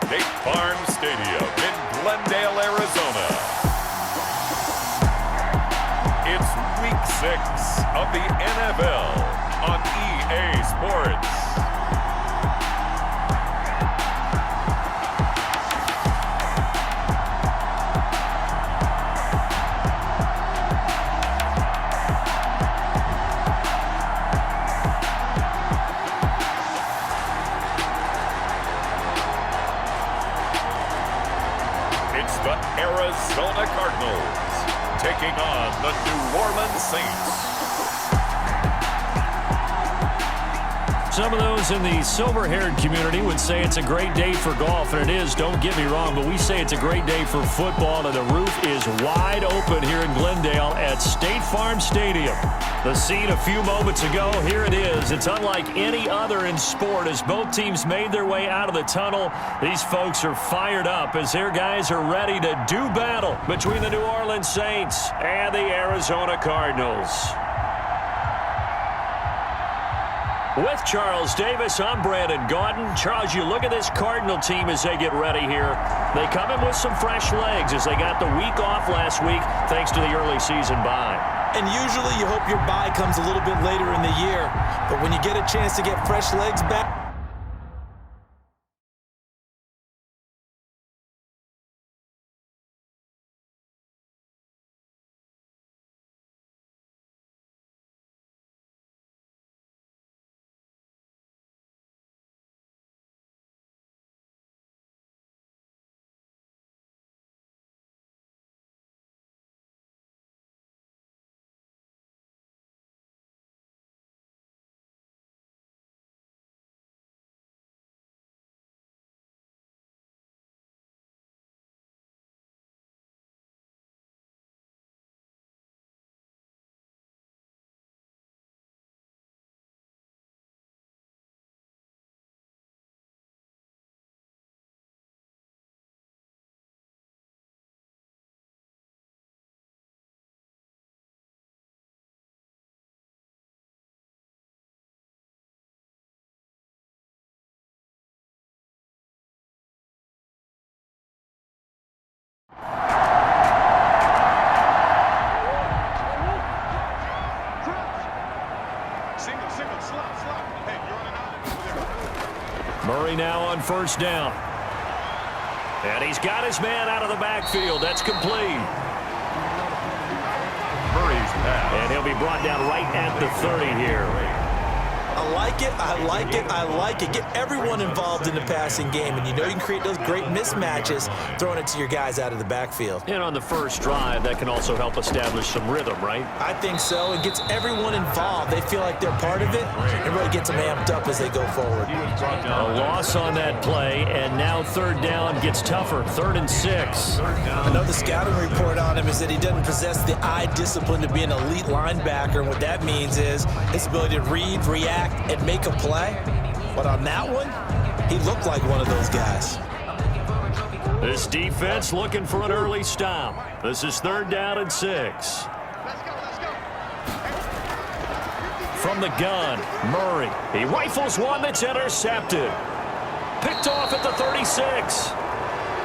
State Farm Stadium in Glendale, Arizona. It's Week 6 of the NFL on EA Sports. The Arizona Cardinals taking on the New Orleans Saints. Some of those in the silver-haired community would say it's a great day for golf, and it is, don't get me wrong, but we say it's a great day for football, and the roof is wide open here in Glendale at State Farm Stadium. The scene a few moments ago, here it is. It's unlike any other in sport as both teams made their way out of the tunnel. These folks are fired up as their guys are ready to do battle between the New Orleans Saints and the Arizona Cardinals. With Charles Davis, I'm Brandon Gaudin. Charles, you look at this Cardinal team as they get ready here. They come in with some fresh legs as they got the week off last week thanks to the early season bye. And usually you hope your bye comes a little bit later in the year. But when you get a chance to get fresh legs back, Murray now on first down. And he's got his man out of the backfield. That's complete. Murray's pass. And he'll be brought down right at the 30 here. I like it, I like it, I like it. Get everyone involved in the passing game, and you know you can create those great mismatches throwing it to your guys out of the backfield. And on the first drive, that can also help establish some rhythm, right? I think so. It gets everyone involved. They feel like they're part of it, and really gets them amped up as they go forward. A loss on that play, and now third down gets tougher. 3rd and 6. I know the scouting report on him is that he doesn't possess the eye discipline to be an elite linebacker, and what that means is his ability to read, react, and make a play. But on that one, he looked like one of those guys. This defense looking for an early stop. This is 3rd down and 6. From the gun, Murray. He rifles one that's intercepted. Picked off at the 36.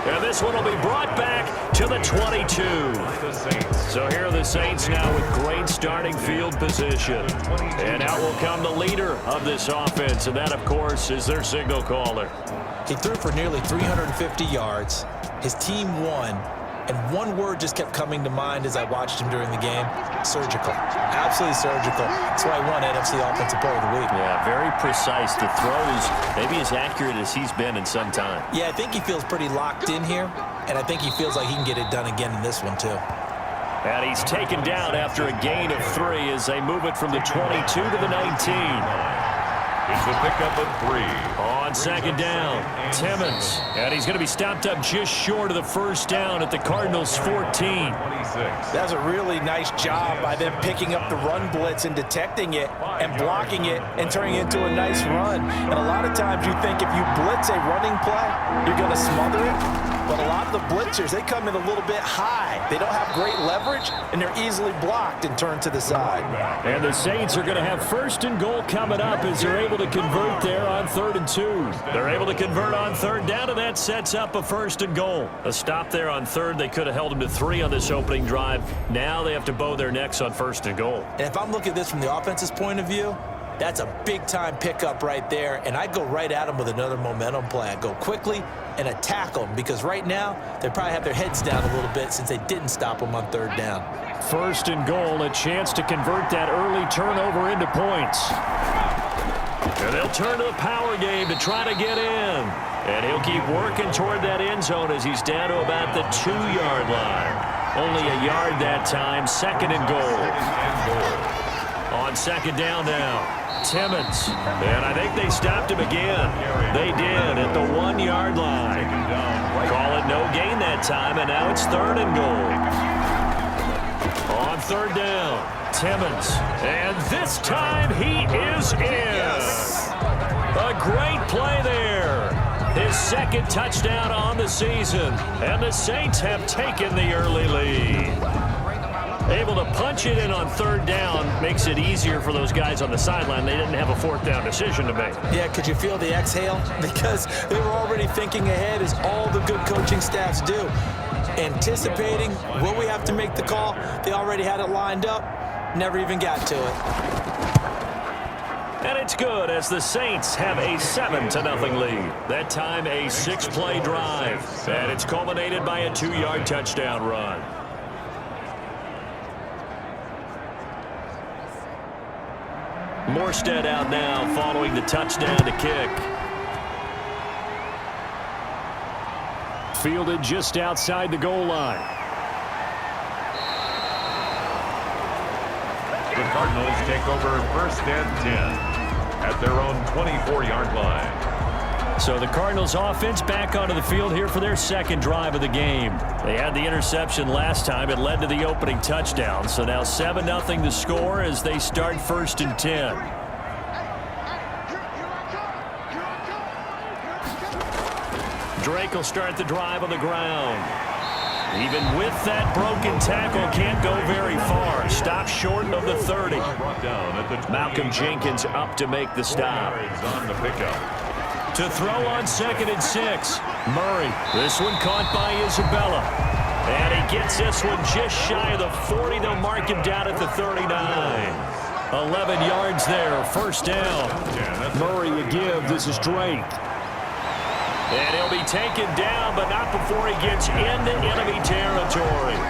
And this one will be brought back to the 22. So here are the Saints now with great starting field position. And out will come the leader of this offense, and that, of course, is their signal caller. He threw for nearly 350 yards. His team won. And one word just kept coming to mind as I watched him during the game: surgical. Absolutely surgical. That's why he won NFC Offensive Player of the Week. Yeah, very precise. The throws maybe as accurate as he's been in some time. Yeah, I think he feels pretty locked in here, and I think he feels like he can get it done again in this one, too. And he's taken down after a gain of 3 as they move it from the 22 to the 19. It's a pickup of 3. On second down, Timmons. And he's going to be stopped up just short of the first down at the Cardinals' 14. That's a really nice job by them picking up the run blitz and detecting it and blocking it and turning it into a nice run. And a lot of times you think if you blitz a running play, you're going to smother it. but a lot of the blitzers, they come in a little bit high. They don't have great leverage, and they're easily blocked and turned to the side. And the Saints are going to have 1st and goal coming up as they're able to convert there on 3rd and 2. They're able to convert on 3rd down, and that sets up a 1st and goal. A stop there on 3rd. They could have held them to 3 on this opening drive. Now they have to bow their necks on 1st and goal. And if I'm looking at this from the offense's point of view, that's a big-time pickup right there, and I'd go right at them with another momentum play. I'd go quickly and attack them, because right now they probably have their heads down a little bit since they didn't stop them on 3rd down. 1st and goal, a chance to convert that early turnover into points. And they'll turn to the power game to try to get in. And he'll keep working toward that end zone as he's down to about the 2-yard line. Only a yard that time, 2nd and goal. On 2nd down now. Timmons, and I think they stopped him again. They did at the 1-yard line. Call it no gain that time, and now it's 3rd and goal. On 3rd down, Timmons, and this time he is in. A great play there. His 2nd touchdown on the season, and the Saints have taken the early lead. Able to punch it in on 3rd down makes it easier for those guys on the sideline. They didn't have a 4th down decision to make. Yeah, could you feel the exhale? Because they were already thinking ahead, as all the good coaching staffs do. Anticipating, will we have to make the call? They already had it lined up, never even got to it. And it's good as the Saints have a 7-0 lead. That time a 6-play drive. And it's culminated by a 2-yard touchdown run. Morstead out now following the touchdown to kick. Fielded just outside the goal line. The Cardinals take over 1st and 10 at their own 24-yard line. So the Cardinals offense back onto the field here for their 2nd drive of the game. They had the interception last time. It led to the opening touchdown. So now 7-0 the score as they start 1st and 10. Drake will start the drive on the ground. Even with that broken tackle, can't go very far. Stop short of the 30. Malcolm Jenkins up to make the stop. On the pickup. To throw on 2nd and 6. Murray. This one caught by Isabella. And he gets this one just shy of the 40. They'll mark him down at the 39. 11 yards there. 1st down. Murray again. This is Drake. And he'll be taken down, but not before he gets into enemy territory.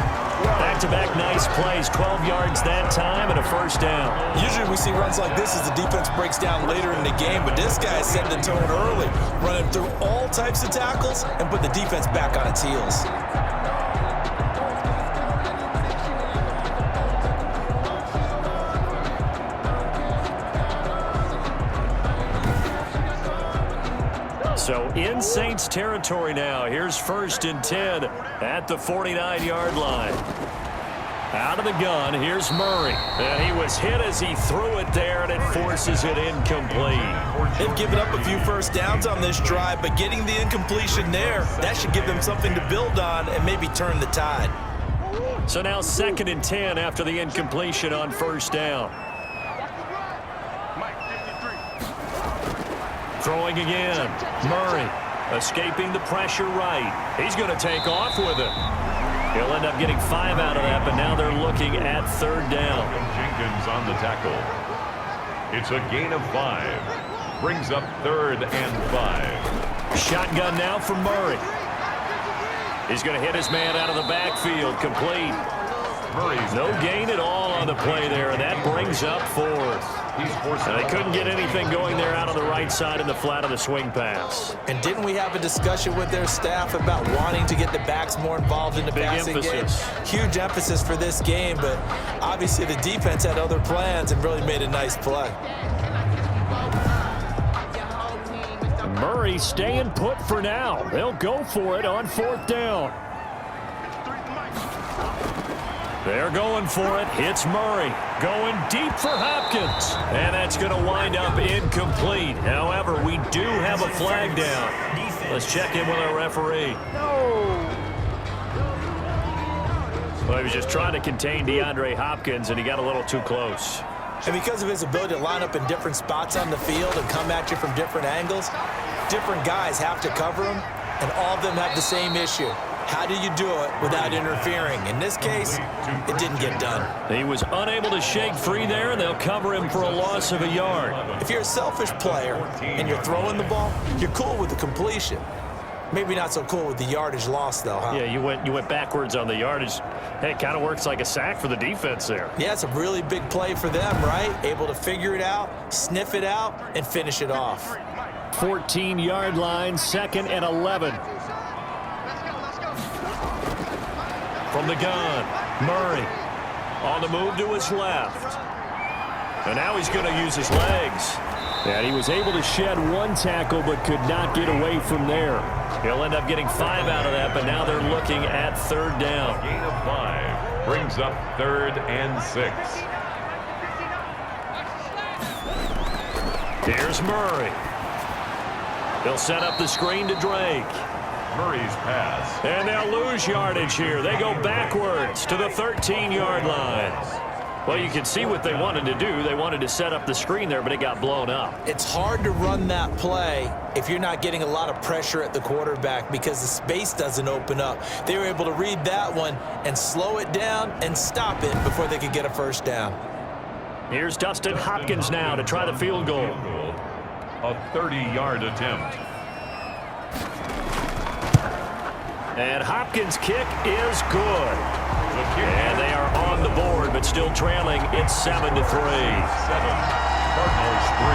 Back-to-back nice plays. 12 yards that time and a 1st down. Usually we see runs like this as the defense breaks down later in the game, but this guy is setting the tone early, running through all types of tackles and put the defense back on its heels. So in Saints territory now. Here's 1st and 10 at the 49-yard line. Out of the gun, here's Murray. And he was hit as he threw it there, and it forces it incomplete. They've given up a few 1st downs on this drive, but getting the incompletion there, that should give them something to build on and maybe turn the tide. So now 2nd and 10 after the incompletion on 1st down. Throwing again. Murray escaping the pressure right. He's going to take off with it. He'll end up getting 5 out of that, but now they're looking at 3rd down. Jenkins on the tackle. It's a gain of 5. Brings up 3rd and 5. Shotgun now from Murray. He's going to hit his man out of the backfield. Complete. Murray's no gain at all on the play there, and that brings up 4th. They couldn't get anything going there out on the right side in the flat of the swing pass. And didn't we have a discussion with their staff about wanting to get the backs more involved in the passing game? Huge emphasis for this game, but obviously the defense had other plans and really made a nice play. Murray staying put for now. They'll go for it on 4th down. They're going for it. It's Murray going deep for Hopkins. And that's going to wind up incomplete. However, we do have a flag down. Let's check in with our referee. Well, he was just trying to contain DeAndre Hopkins, and he got a little too close. And because of his ability to line up in different spots on the field and come at you from different angles, different guys have to cover him, and all of them have the same issue. How do you do it without interfering? In this case, it didn't get done. He was unable to shake free there, and they'll cover him for a loss of a yard. If you're a selfish player and you're throwing the ball, you're cool with the completion. Maybe not so cool with the yardage loss, though, huh? Yeah, you went backwards on the yardage. Hey, it kind of works like a sack for the defense there. Yeah, it's a really big play for them, right? Able to figure it out, sniff it out, and finish it off. 14-yard line, 2nd and 11. From the gun, Murray on the move to his left. And now he's going to use his legs. And he was able to shed one tackle but could not get away from there. He'll end up getting 5 out of that, but now they're looking at 3rd down. Gain of 5 brings up 3rd and 6. Here's Murray. They'll set up the screen to Drake. Murray's pass. And they'll lose yardage here. They go backwards to the 13-yard line. Well, you can see what they wanted to do. They wanted to set up the screen there, but it got blown up. It's hard to run that play if you're not getting a lot of pressure at the quarterback because the space doesn't open up. They were able to read that one and slow it down and stop it before they could get a 1st down. Here's Dustin Hopkins now to try the field goal. A 30-yard attempt. And Hopkins' kick is good. And they are on the board, but still trailing. It's 7-3. 7. Cardinals 3.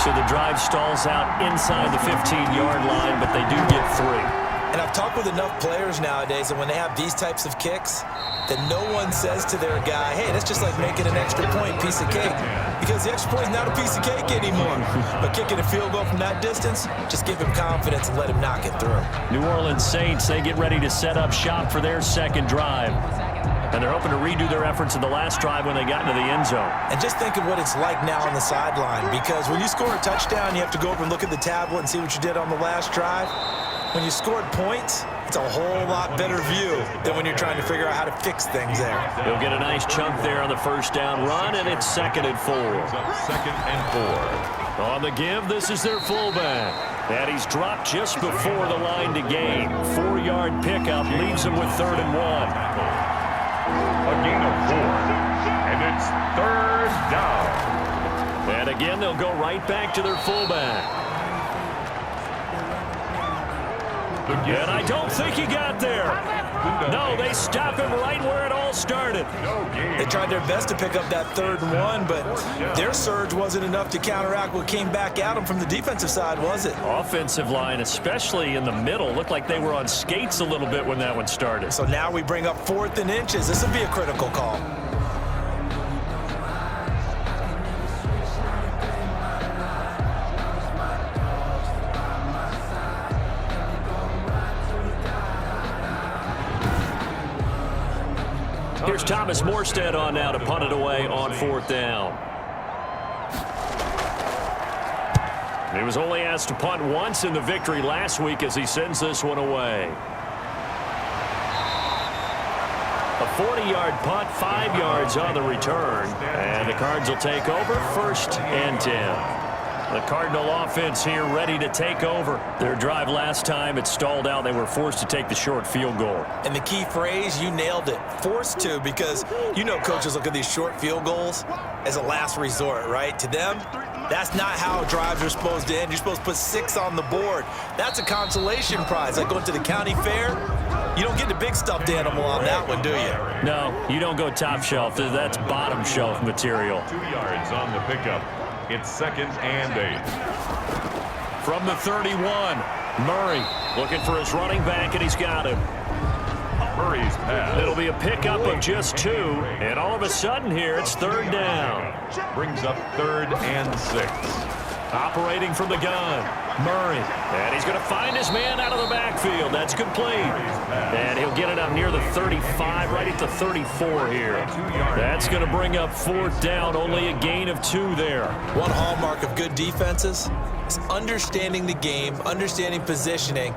So the drive stalls out inside the 15-yard line, but they do get 3. And I've talked with enough players nowadays that when they have these types of kicks, that no one says to their guy, hey, that's just like making an extra point piece of cake. Because the extra point is not a piece of cake anymore. But kicking a field goal from that distance, just give him confidence and let him knock it through. New Orleans Saints, they get ready to set up shop for their 2nd drive. And they're hoping to redo their efforts in the last drive when they got into the end zone. And just think of what it's like now on the sideline. Because when you score a touchdown, you have to go over and look at the tablet and see what you did on the last drive. When you scored points, it's a whole lot better view than when you're trying to figure out how to fix things there. He'll get a nice chunk there on the 1st down run, and it's 2nd and 4. 2nd and 4. On the give, this is their fullback. And he's dropped just before the line to gain. 4-yard pickup leaves him with 3rd and 1. A gain of 4. And it's 3rd down. And again, they'll go right back to their fullback. And I don't think he got there. No, they stop him right where it all started. They tried their best to pick up that 3rd and 1, but their surge wasn't enough to counteract what came back at them from the defensive side, was it? Offensive line, especially in the middle, looked like they were on skates a little bit when that one started. So now we bring up 4th and inches. This would be a critical call. Here's Thomas Morstead on now to punt it away on 4th down. He was only asked to punt once in the victory last week as he sends this one away. A 40-yard punt, 5 yards on the return. And the Cards will take over 1st and 10. The Cardinal offense here ready to take over. Their drive last time, it stalled out. They were forced to take the short field goal. And the key phrase, you nailed it. Forced to, because you know coaches look at these short field goals as a last resort, right? To them, that's not how drives are supposed to end. You're supposed to put 6 on the board. That's a consolation prize. Like going to the county fair, you don't get the big stuffed animal on that one, do you? No, you don't go top shelf. That's bottom shelf material. 2 yards on the pickup. It's 2nd and 8. From the 31, Murray looking for his running back, and he's got him. Murray's pass. It'll be a pickup of just 2, and all of a sudden here, it's 3rd down. Brings up 3rd and 6. Operating from the gun, Murray. And he's going to find his man out of the backfield. That's complete. And he'll get it up near the 35, right at the 34 here. That's going to bring up 4th down, only a gain of 2 there. One hallmark of good defenses is understanding the game, understanding positioning,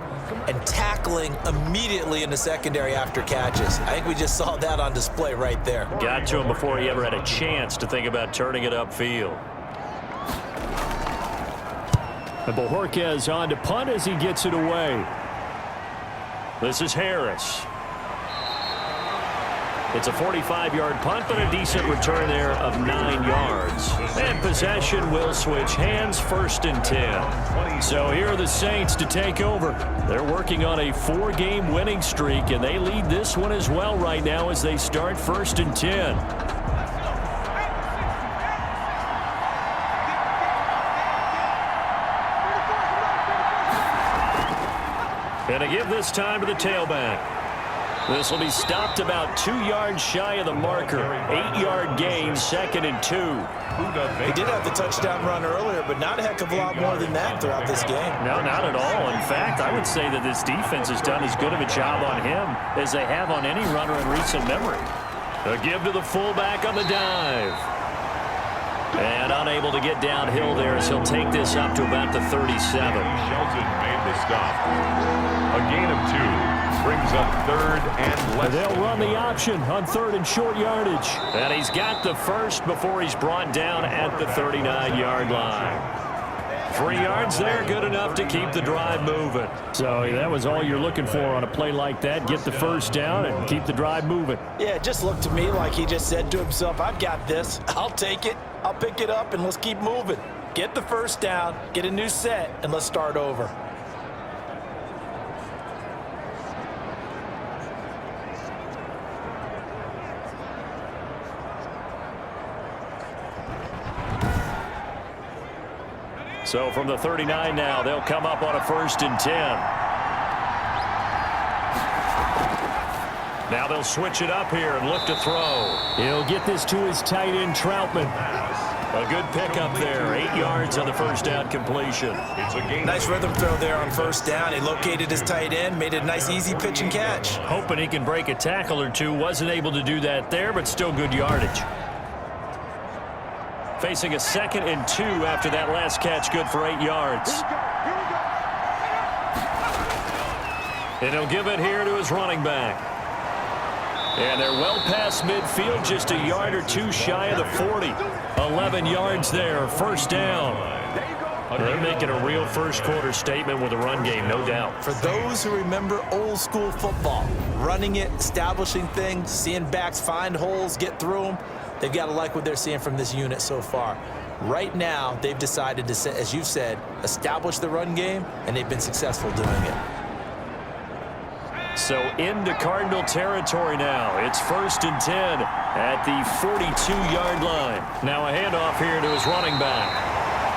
and tackling immediately in the secondary after catches. I think we just saw that on display right there. Got to him before he ever had a chance to think about turning it upfield. And Bojorquez on to punt as he gets it away. This is Harris. It's a 45-yard punt, but a decent return there of 9 yards. And possession will switch hands, 1st and 10. So here are the Saints to take over. They're working on a 4-game winning streak, and they lead this one as well right now as they start 1st and 10. And to give this time to the tailback. This will be stopped about 2 yards shy of the marker. 8-yard gain, 2nd and 2. He did have the touchdown run earlier, but not a heck of a lot more than that throughout this game. No, not at all. In fact, I would say that this defense has done as good of a job on him as they have on any runner in recent memory. A give to the fullback on the dive. And unable to get downhill there as he'll take this up to about the 37. Shelton made the stop. A gain of 2 brings up 3rd and less. They'll run the option on 3rd and short yardage. And he's got the first before he's brought down at the 39-yard line. 3 yards there, good enough to keep the drive moving. So that was all you're looking for on a play like that. Get the first down and keep the drive moving. Yeah, it just looked to me like he just said to himself, I've got this. I'll take it. I'll pick it up, and let's keep moving. Get the first down, get a new set, and let's start over. So from the 39 now, they'll come up on a 1st and 10. Now they'll switch it up here and look to throw. He'll get this to his tight end, Troutman. A good pickup there. 8 yards on the first down completion. It's a gain. Nice rhythm throw there on first down. He located his tight end, made it a nice easy pitch and catch. Hoping he can break a tackle or two. Wasn't able to do that there, but still good yardage. Facing a 2nd and 2 after that last catch, good for 8 yards. And he'll give it here to his running back. And they're well past midfield, just a yard or 2 shy of the 40. 11 yards there, 1st down. They're making a real first-quarter statement with a run game, no doubt. For those who remember old-school football, running it, establishing things, seeing backs find holes, get through them, they've got to like what they're seeing from this unit so far. Right now, they've decided to, as you've said, establish the run game, and they've been successful doing it. So into Cardinal territory now. It's 1st and 10 at the 42-yard line. Now a handoff here to his running back.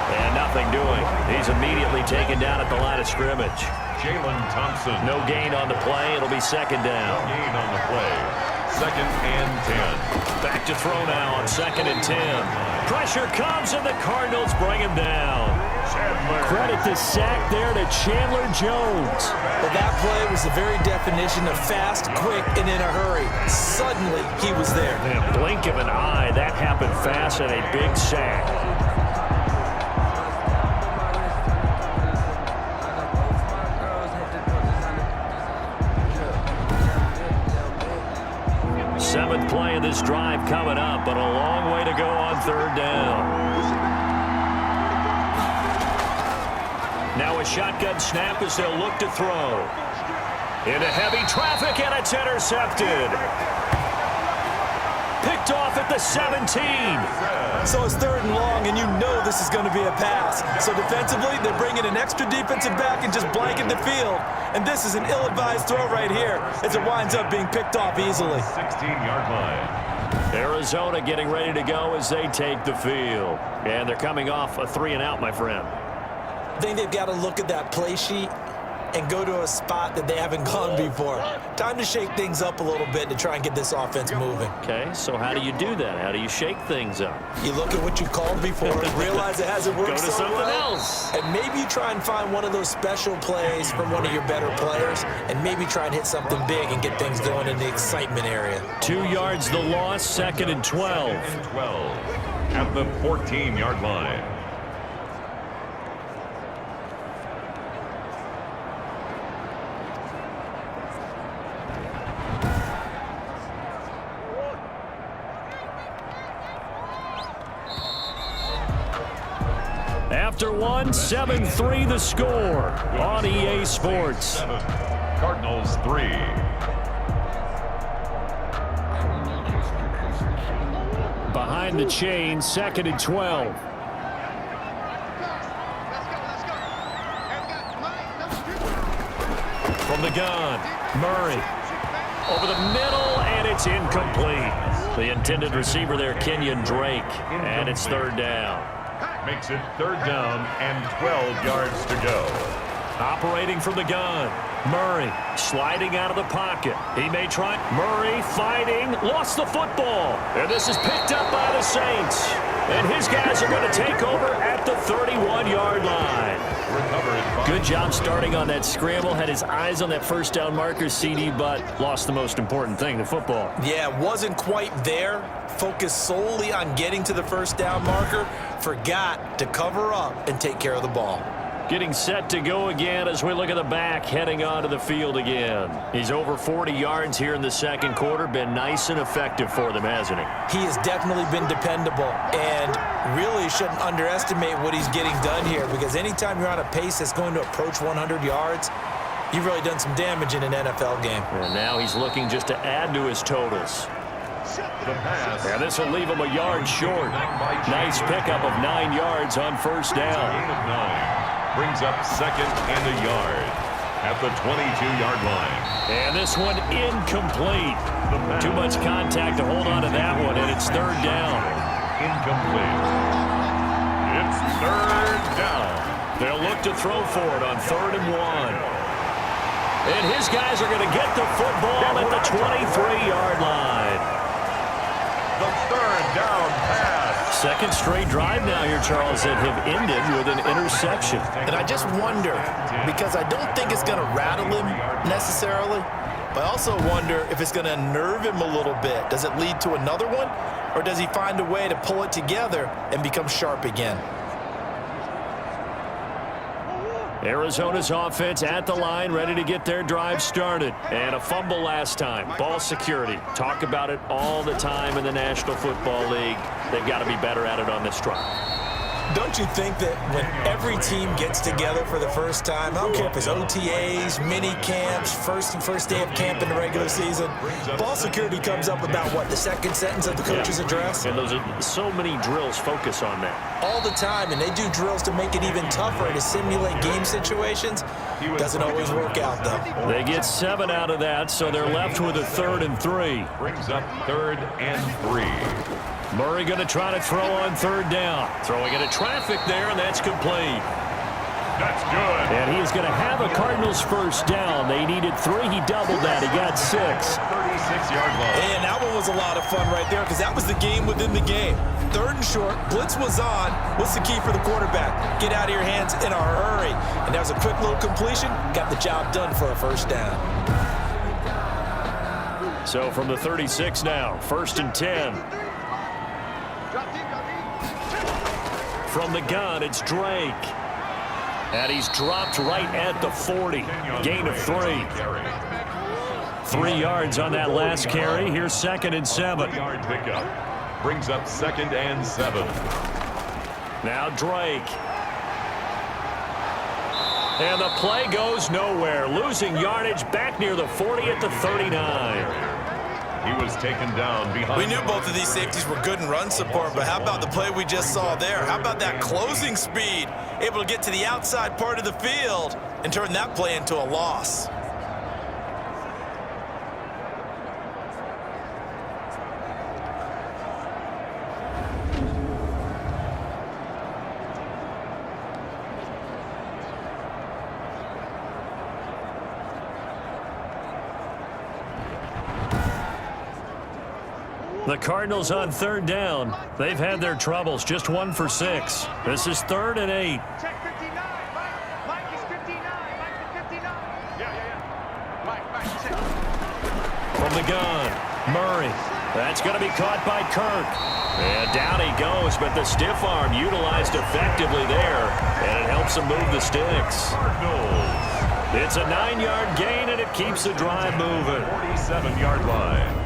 And nothing doing. He's immediately taken down at the line of scrimmage. Jalen Thompson. No gain on the play. It'll be 2nd down. No gain on the play. 2nd and 10. Back to throw now on 2nd and 10. Pressure comes and the Cardinals bring him down. Credit the sack there to Chandler Jones. Well, that play was the very definition of fast, quick, and in a hurry. Suddenly, he was there. In a blink of an eye, that happened fast and a big sack. Seventh play of this drive coming up, but a long way to go on 3rd down. Now a shotgun snap as they'll look to throw. Into heavy traffic, and it's intercepted. Picked off at the 17. So it's 3rd and long, and you know this is going to be a pass. So defensively, they're bringing an extra defensive back and just blanking the field. And this is an ill-advised throw right here as it winds up being picked off easily. 16-yard line. Arizona getting ready to go as they take the field. And they're coming off a 3-and-out, my friend. I think they've got to look at that play sheet and go to a spot that they haven't gone before. Time to shake things up a little bit to try and get this offense moving. Okay, so how do you do that? How do you shake things up? You look at what you called before and realize it hasn't worked Go to so something well. else. And maybe you try and find one of those special plays from one of your better players and maybe try and hit something big and get things going in the excitement area. 2 yards the loss, 2nd and 12. And 12 at the 14-yard line. After one, 7-3 the score on EA Sports. 7. Cardinals 3. Behind the chain, 2nd and 12. From the gun, Murray. Over the middle, and it's incomplete. The intended receiver there, Kenyon Drake. And it's 3rd down. Makes it 3rd down and 12 yards to go. Operating from the gun, Murray sliding out of the pocket. He may try. Murray fighting, lost the football. And this is picked up by the Saints. And his guys are going to take over at the 31-yard line. Recovered. Good job starting on that scramble. Had his eyes on that first down marker, CD, but lost the most important thing, the football. Yeah, wasn't quite there. Focused solely on getting to the first down marker. Forgot to cover up and take care of the ball. Getting set to go again as we look at the back, heading onto the field again. He's over 40 yards here in the second quarter. Been nice and effective for them, hasn't he? He has definitely been dependable and really shouldn't underestimate what he's getting done here, because anytime you're on a pace that's going to approach 100 yards, you've really done some damage in an NFL game. And now he's looking just to add to his totals. The pass. And this will leave him a yard short. Nice pickup of 9 yards on first down. Gain of 9. Brings up 2nd and a yard at the 22-yard line. And this one incomplete. Too much contact to hold on to that one, and it's 3rd down. Incomplete. It's 3rd down. They'll look to throw for it on 3rd and 1. And his guys are going to get the football at the 23-yard line. The 3rd down pass. Second straight drive now here, Charles, that have ended with an interception. And I just wonder, because I don't think it's going to rattle him necessarily, but I also wonder if it's going to nerve him a little bit. Does it lead to another one, or does he find a way to pull it together and become sharp again? Arizona's offense at the line, ready to get their drive started. And a fumble last time. Ball security. Talk about it all the time in the National Football League. They've got to be better at it on this drive. Don't you think that when every team gets together for the first time, I don't care if it's OTAs, mini camps, first day of camp in the regular season, ball security comes up about what, the second sentence of the coach's address? And those are so many drills focus on that. All the time, and they do drills to make it even tougher to simulate game situations. Doesn't always work out, though. They get 7 out of that, so they're left with a 3rd and 3. Brings up 3rd and 3. Murray going to try to throw on 3rd down. Throwing into traffic there, and that's complete. That's good. And he is going to have a Cardinals first down. They needed 3. He doubled that. He got 6. 36-yard line. And that one was a lot of fun right there, because that was the game within the game. 3rd and short, blitz was on. What's the key for the quarterback? Get out of your hands in a hurry. And that was a quick little completion. Got the job done for a first down. So from the 36 now, 1st and 10. From the gun, it's Drake. And he's dropped right at the 40. Gain of 3. 3 yards on that last carry. Here's 2nd and 7. Yard pickup. Brings up 2nd and 7. Now Drake. And the play goes nowhere. Losing yardage back near the 40 at the 39. He was taken down behind. We knew both of these safeties were good in run support, but how about the play we just saw there? How about that closing speed? Able to get to the outside part of the field and turn that play into a loss. The Cardinals on third down. They've had their troubles, just 1 for 6. This is 3rd and 8. Check 59. Mike is 59. Mike is 59. Yeah. Mike, check. From the gun, Murray. That's going to be caught by Kirk. And down he goes, but the stiff arm utilized effectively there, and it helps him move the sticks. Cardinals. It's a 9-yard gain, and it keeps the drive moving. 47-yard line.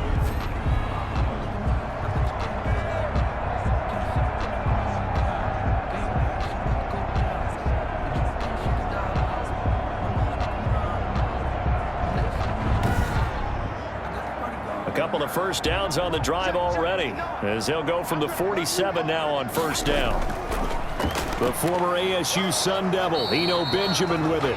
Couple of first downs on the drive already, as he'll go from the 47 now on first down. The former ASU Sun Devil, Eno Benjamin, with it.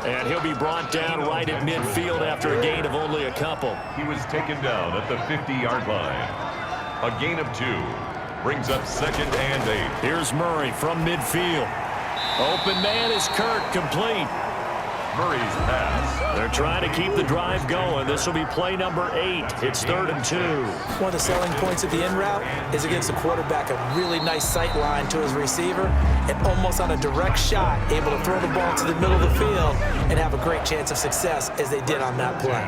And he'll be brought down right at midfield after a gain of only a couple. He was taken down at the 50-yard line. A gain of 2 brings up 2nd and 8. Here's Murray from midfield. Open man is Kirk, complete. Murray's pass. They're trying to keep the drive going. This will be play number 8. It's 3rd and 2. One of the selling points of the in route is it gives the quarterback a really nice sight line to his receiver and almost on a direct shot able to throw the ball to the middle of the field and have a great chance of success as they did on that play.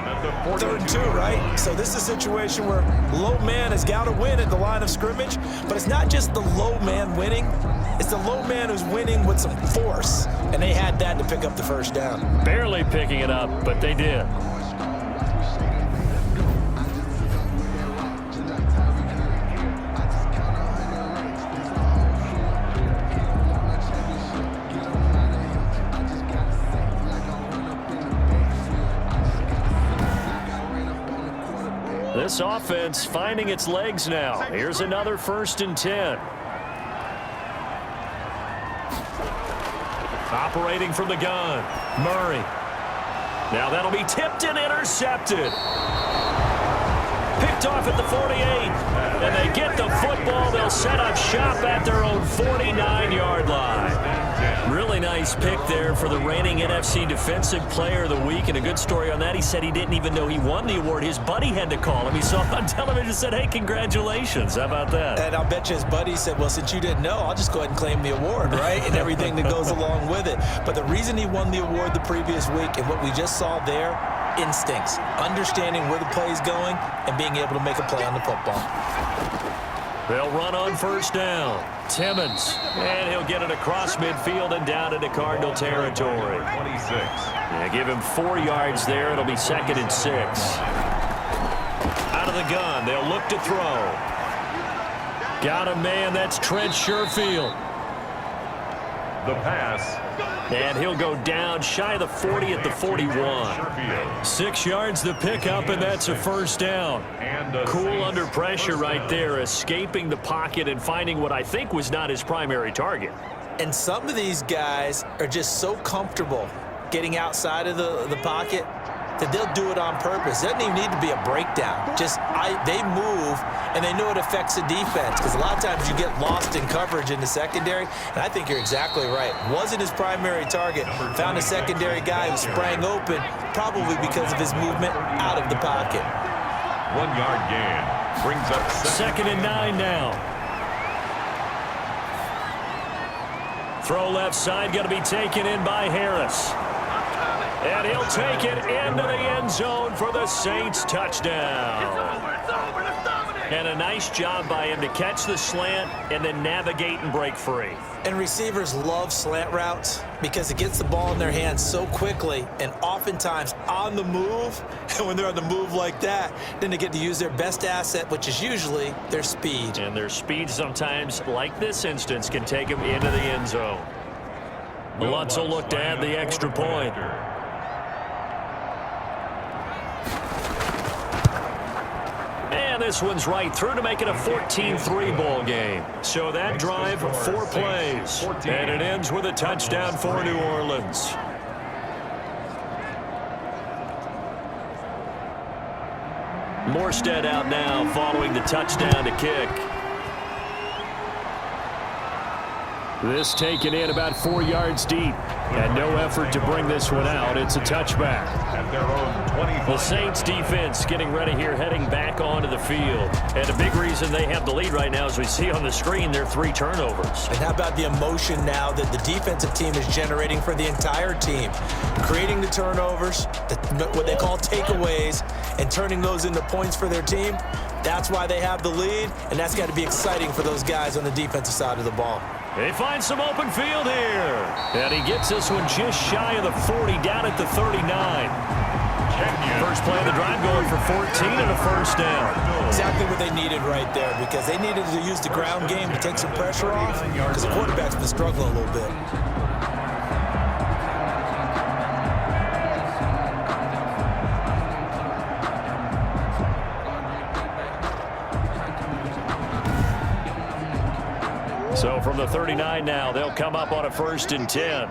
3rd and 2, right? So this is a situation where low man has got to win at the line of scrimmage, but it's not just the low man winning. It's the low man who's winning with some force, and they had that to pick up the first down. Barely picking it up, but they did. This offense finding its legs now. Here's another 1st and 10. Operating from the gun, Murray. Now that'll be tipped and intercepted. Picked off at the 48. And they get the football. They'll set up shop at their own 49-yard line. Really nice pick there for the reigning NFC Defensive Player of the Week. And a good story on that. He said he didn't even know he won the award. His buddy had to call him. He saw it on television and said, hey, congratulations. How about that? And I'll bet you his buddy said, well, since you didn't know, I'll just go ahead and claim the award, right? And everything that goes along with it. But the reason he won the award the previous week and what we just saw there, instincts, understanding where the play is going and being able to make a play on the football. They'll run on first down. Timmons, and he'll get it across midfield and down into Cardinal territory. 26. Yeah, give him 4 yards there. It'll be 2nd and 6. Out of the gun, they'll look to throw. Got a man, that's Trent Sherfield. The pass. And he'll go down shy of the 40 at the 41. Sherfield. 6 yards the pickup, and that's a first down. Cool under pressure right there, escaping the pocket and finding what I think was not his primary target. And some of these guys are just so comfortable getting outside of the pocket that they'll do it on purpose. It doesn't even need to be a breakdown. They move, and they know it affects the defense because a lot of times you get lost in coverage in the secondary, and I think you're exactly right. Wasn't his primary target. Found a secondary guy who sprang open, probably because of his movement out of the pocket. 1 yard gain brings up 2nd and 9 now. Throw left side, going to be taken in by Harris. And he'll take it into the end zone for the Saints touchdown. And a nice job by him to catch the slant and then navigate and break free. And receivers love slant routes because it gets the ball in their hands so quickly and oftentimes on the move. And when they're on the move like that, then they get to use their best asset, which is usually their speed. And their speed sometimes, like this instance, can take them into the end zone. Lutz will look to add the extra point. And this one's right through to make it a 14-3 ball game. So that drive, 4 plays. And it ends with a touchdown for New Orleans. Morstead out now following the touchdown to kick. This taken in about 4 yards deep. And no effort to bring this one out. It's a touchback. At their own 25. The Saints defense getting ready here, heading back onto the field. And a big reason they have the lead right now, as we see on the screen, their 3 turnovers. And how about the emotion now that the defensive team is generating for the entire team? Creating the turnovers, what they call takeaways, and turning those into points for their team. That's why they have the lead, and that's got to be exciting for those guys on the defensive side of the ball. They find some open field here. And he gets this one just shy of the 40, down at the 39. First play of the drive, going for 14 and a first down. Exactly what they needed right there, because they needed to use the ground game to take some pressure off, because the quarterback's been struggling a little bit. So from the 39 now, they'll come up on a 1st and 10.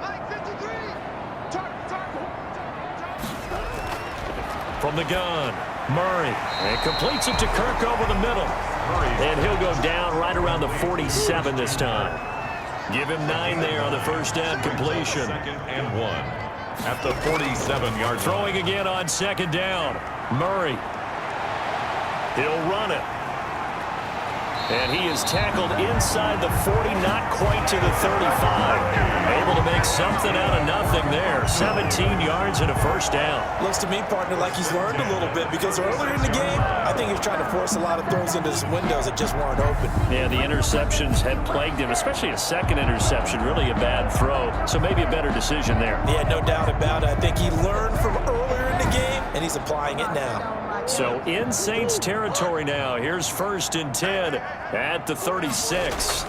From the gun, Murray. And completes it to Kirk over the middle. And he'll go down right around the 47 this time. Give him 9 there on the first down completion. 2nd and 1. At the 47-yard line. Throwing again on 2nd down. Murray. He'll run it. And he is tackled inside the 40, not quite to the 35. Able to make something out of nothing there. 17 yards and a first down. Looks to me, partner, like he's learned a little bit, because earlier in the game, I think he was trying to force a lot of throws into his windows that just weren't open. Yeah, the interceptions had plagued him, especially a second interception, really a bad throw. So maybe a better decision there. Yeah, no doubt about it. I think he learned from earlier in the game, and he's applying it now. So in Saints territory now. Here's 1st and 10 at the 36.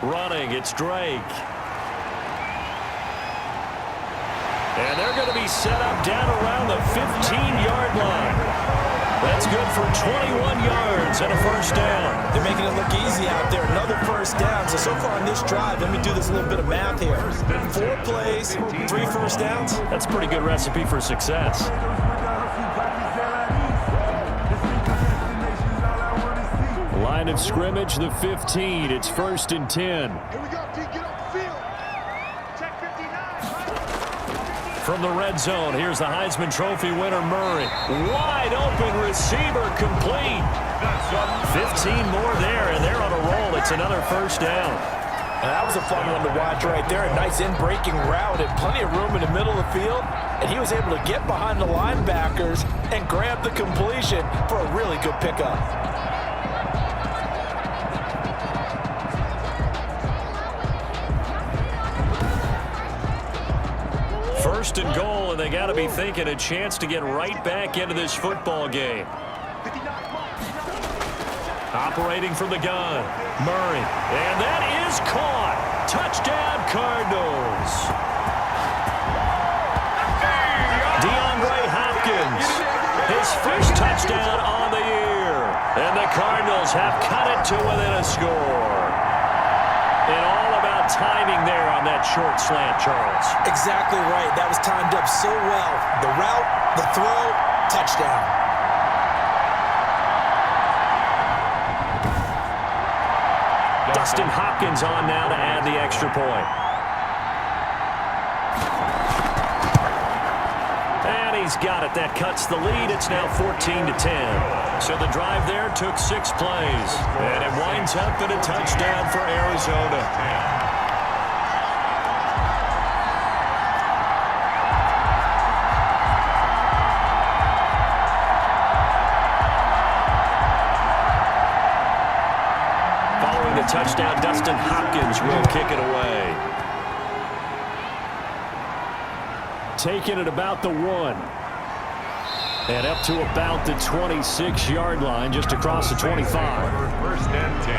Running, it's Drake. And they're going to be set up down around the 15-yard line. That's good for 21 yards and a first down. They're making it look easy out there. Another first down. So far on this drive, let me do this little bit of math here. 4 plays, 3 first downs. That's a pretty good recipe for success. Line of scrimmage, the 15. It's 1st and 10. Here we go, Pete. Get off the field. Check 59. From the red zone, here's the Heisman Trophy winner, Murray. Wide open receiver, complete. 15 more there, and they're on a roll. It's another first down. And that was a fun one to watch right there. A nice in-breaking route and plenty of room in the middle of the field. And he was able to get behind the linebackers and grab the completion for a really good pickup. First and goal, and they got to be thinking a chance to get right back into this football game. Operating from the gun, Murray. And that is caught. Touchdown, Cardinals. DeAndre Hopkins, his first touchdown on the year. And the Cardinals have cut it to within a score. And all about timing there on that short slant, Charles. Exactly right. That was timed up so well. The route, the throw, touchdown. Dustin Hopkins on now to add the extra point. And he's got it. That cuts the lead. It's now 14-10. So the drive there took 6 plays. And it winds up in a touchdown for Arizona. Touchdown, Dustin Hopkins will kick it away. Taking it about the 1. And up to about the 26-yard line, just across the 25. 1st and 10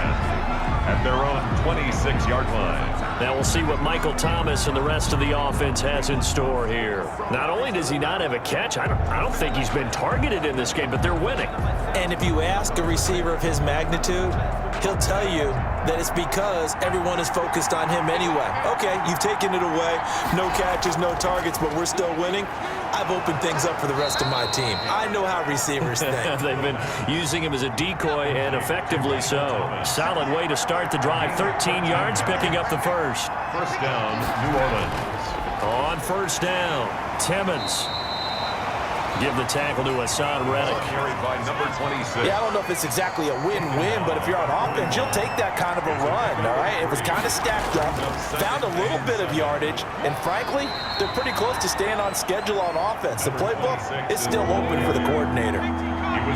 at their own 26-yard line. Now we'll see what Michael Thomas and the rest of the offense has in store here. Not only does he not have a catch, I don't think he's been targeted in this game, but they're winning. And if you ask a receiver of his magnitude, he'll tell you then it's because everyone is focused on him anyway. Okay, you've taken it away. No catches, no targets, but we're still winning. I've opened things up for the rest of my team. I know how receivers think. They've been using him as a decoy, and effectively so. Solid way to start the drive. 13 yards, picking up the first. First down, New Orleans. On first down, Timmons. Give the tackle to Hassan Reddick. Carried by number 26. Yeah, I don't know if it's exactly a win-win, but if you're on offense, you'll take that kind of a run, all right? It was kind of stacked up, found a little bit of yardage, and frankly, they're pretty close to staying on schedule on offense. The playbook is still open for the coordinator.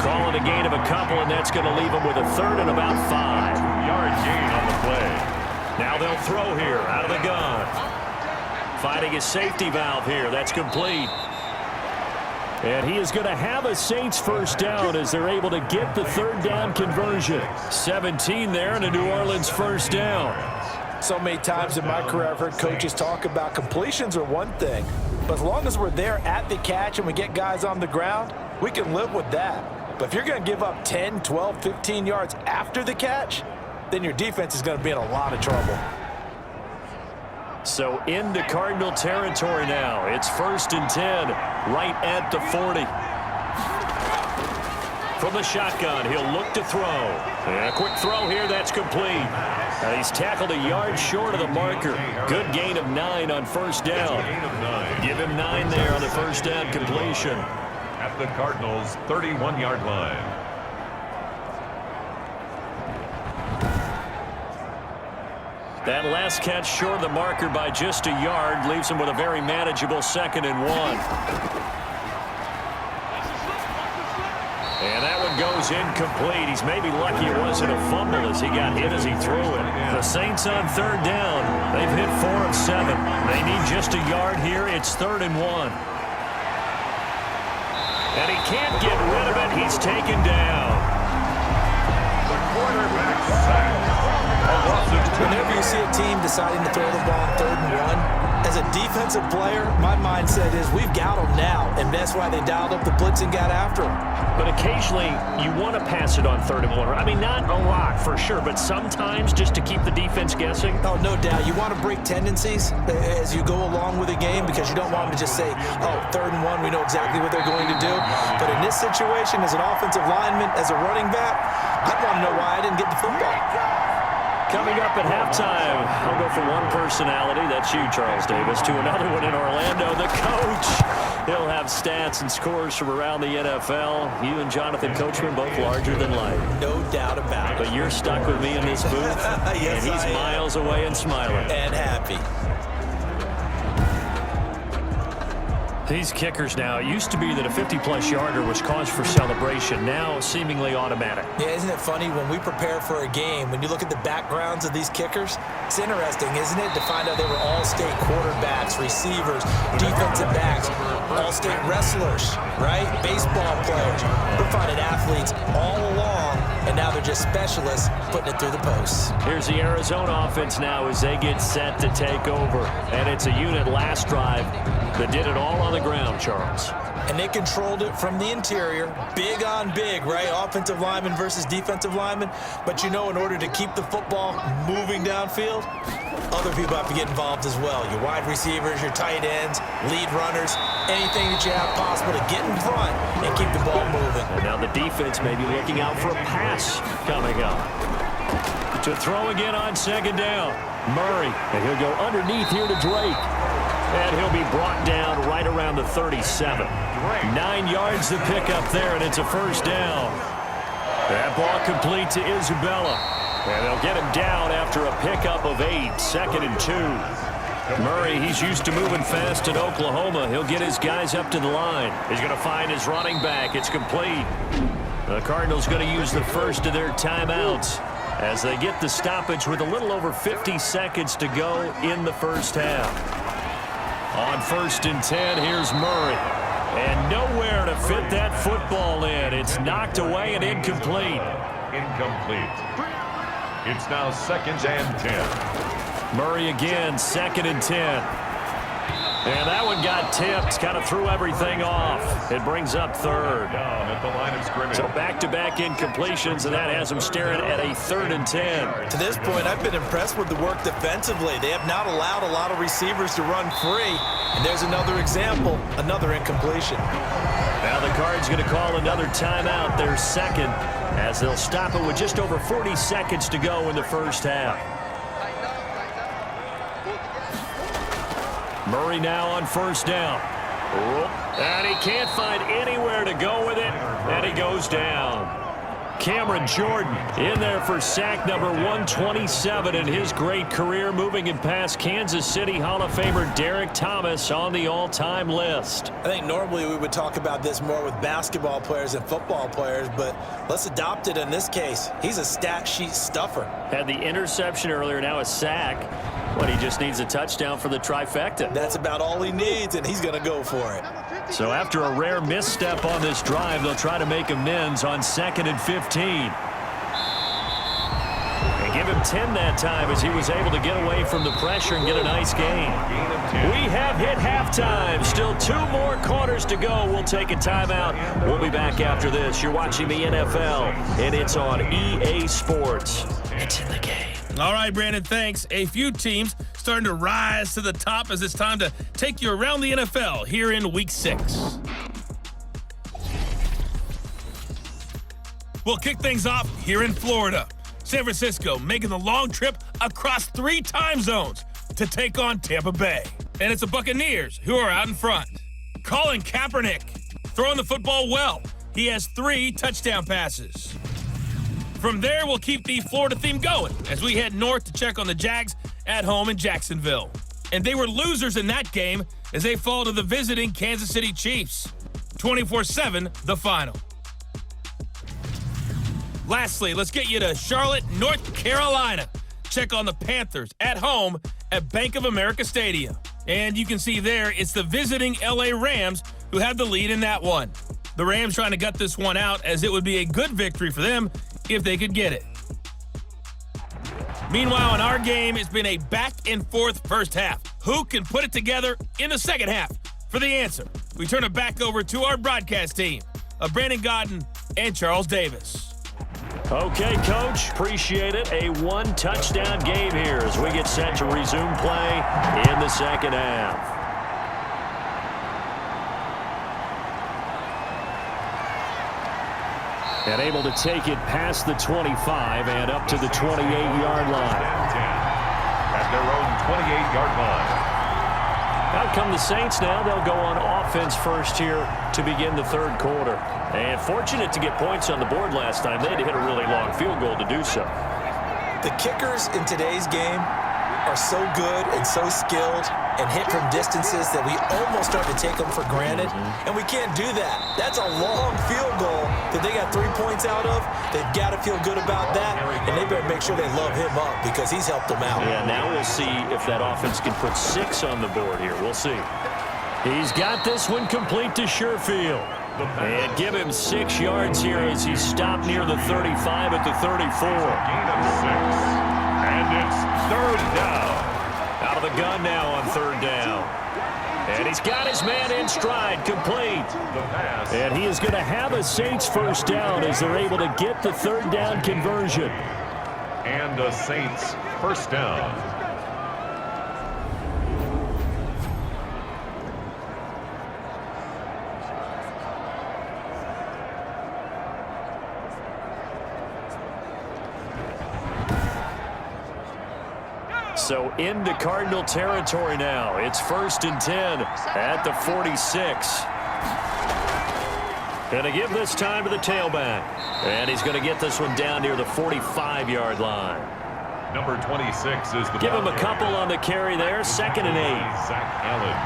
Calling a gain of a couple, and that's going to leave them with a third and about 5. 2-yard gain on the play. Now they'll throw here out of the gun. Finding his safety valve here. That's complete. And he is going to have a Saints first down as they're able to get the third down conversion. 17 there and a New Orleans first down. So many times in my career I've heard coaches talk about completions are one thing, but as long as we're there at the catch and we get guys on the ground, we can live with that. But if you're going to give up 10, 12, 15 yards after the catch, then your defense is going to be in a lot of trouble. So into Cardinal territory now. It's first and 10, right at the 40. From the shotgun, he'll look to throw. And a quick throw here, that's complete. He's tackled a yard short of the marker. Good gain of 9 on first down. Give him 9 there on the first down completion. At the Cardinals' 31-yard line. That last catch short of the marker by just a yard leaves him with a very manageable 2nd and 1. And that one goes incomplete. He's maybe lucky it wasn't a fumble as he got hit as he threw it. The Saints on third down. They've hit 4 of 7. They need just a yard here. It's 3rd and 1. And he can't get rid of it. He's taken down. The quarterback sacked. Whenever you see a team deciding to throw the ball on 3rd and 1, as a defensive player, my mindset is we've got them now, and that's why they dialed up the blitz and got after them. But occasionally, you want to pass it on 3rd and 1. I mean, not a lot for sure, but sometimes just to keep the defense guessing. Oh, no doubt. You want to break tendencies as you go along with a game because you don't want them to just say, oh, 3rd and 1, we know exactly what they're going to do. But in this situation, as an offensive lineman, as a running back, I'd want to know why I didn't get the football. Coming up at halftime, I'll go from one personality, that's you, Charles Davis, to another one in Orlando, the coach. He'll have stats and scores from around the NFL. You and Jonathan Coachman, both larger than life. No doubt about it. But you're stuck with me in this booth, yes, and he's miles away and smiling. And happy. These kickers now, it used to be that a 50-plus yarder was cause for celebration, now seemingly automatic. Yeah, isn't it funny when we prepare for a game, when you look at the backgrounds of these kickers, it's interesting, isn't it, to find out they were all-state quarterbacks, receivers, defensive backs, all-state wrestlers, right? Baseball players. We're finding athletes all along, and now they're just specialists putting it through the posts. Here's the Arizona offense now as they get set to take over. And it's a unit last drive that did it all on the ground, Charles. And they controlled it from the interior, big on big, right? Offensive lineman versus defensive lineman. But you know, in order to keep the football moving downfield, other people have to get involved as well. Your wide receivers, your tight ends, lead runners, anything that you have possible to get in front and keep the ball moving. And now the defense may be looking out for a pass coming up. To throw again on 2nd down. Murray, and he'll go underneath here to Drake. And he'll be brought down right around the 37. 9 yards to pick up there, and it's a first down. That ball complete to Isabella. And they'll get him down after a pickup of 8, 2nd and 2. Murray, he's used to moving fast in Oklahoma. He'll get his guys up to the line. He's going to find his running back. It's complete. The Cardinals going to use the first of their timeouts as they get the stoppage with a little over 50 seconds to go in the first half. On 1st and 10, here's Murray. And nowhere to fit that football in. It's knocked away and incomplete. Incomplete. It's now 2nd and 10. Murray again, 2nd and 10. And that one got tipped, kind of threw everything off. It brings up third. Down at the line of scrimmage. So back-to-back incompletions, and that has them staring at a 3rd and 10. To this point, I've been impressed with the work defensively. They have not allowed a lot of receivers to run free. And there's another example, another incompletion. Now the Cards going to call another timeout, their second, as they'll stop it with just over 40 seconds to go in the first half. Murray now on 1st down. And he can't find anywhere to go with it, and he goes down. Cameron Jordan in there for sack number 127 in his great career, moving it past Kansas City Hall of Famer Derek Thomas on the all-time list. I think normally we would talk about this more with basketball players and football players, but let's adopt it in this case. He's a stat sheet stuffer. Had the interception earlier, now a sack. But he just needs a touchdown for the trifecta. That's about all he needs, and he's going to go for it. So after a rare misstep on this drive, they'll try to make amends on 2nd and 15. And give him 10 that time as he was able to get away from the pressure and get a nice gain. We have hit halftime. Still 2 more quarters to go. We'll take a timeout. We'll be back after this. You're watching the NFL, and it's on EA Sports. It's in the game. All right, Brandon, thanks. A few teams starting to rise to the top as it's time to take you around the NFL here in Week 6. We'll kick things off here in Florida. San Francisco making the long trip across 3 time zones to take on Tampa Bay. And it's the Buccaneers who are out in front. Colin Kaepernick throwing the football well. He has 3 touchdown passes. From there, we'll keep the Florida theme going as we head north to check on the Jags at home in Jacksonville. And they were losers in that game as they fall to the visiting Kansas City Chiefs. 24-7, the final. Lastly, let's get you to Charlotte, North Carolina. Check on the Panthers at home at Bank of America Stadium. And you can see there, it's the visiting LA Rams who have the lead in that one. The Rams trying to gut this one out as it would be a good victory for them if they could get it. Meanwhile, in our game, it's been a back-and-forth first half. Who can put it together in the second half? For the answer, we turn it back over to our broadcast team of Brandon Gaudin and Charles Davis. Okay, Coach, appreciate it. A 1-touchdown game here as we get set to resume play in the second half. And able to take it past the 25 and up to the 28-yard line. At their own 28-yard line. Out come the Saints now. They'll go on offense first here to begin the third quarter. And fortunate to get points on the board last time. They had to hit a really long field goal to do so. The kickers in today's game are so good and so skilled and hit from distances that we almost start to take them for granted, and we can't do that. That's a long field goal that they got 3 points out of. They've got to feel good about that, and they better make sure they love him up because he's helped them out. Yeah, now we'll see if that offense can put 6 on the board here. We'll see. He's got this one complete to Sherfield. And give him 6 yards here as he's stopped near the 35 at the 34. Gain of 6. And it's 3rd down. Out of the gun now on 3rd down. And he's got his man in stride, complete. The pass. And he is going to have a Saints first down as they're able to get the 3rd down conversion. And the Saints first down. So into Cardinal territory now. It's 1st and 10 at the 46. Going to give this time to the tailback. And he's going to get this one down near the 45-yard line. Number 26 is the Give him a couple on the carry there. 2nd and 8. Zach Allen.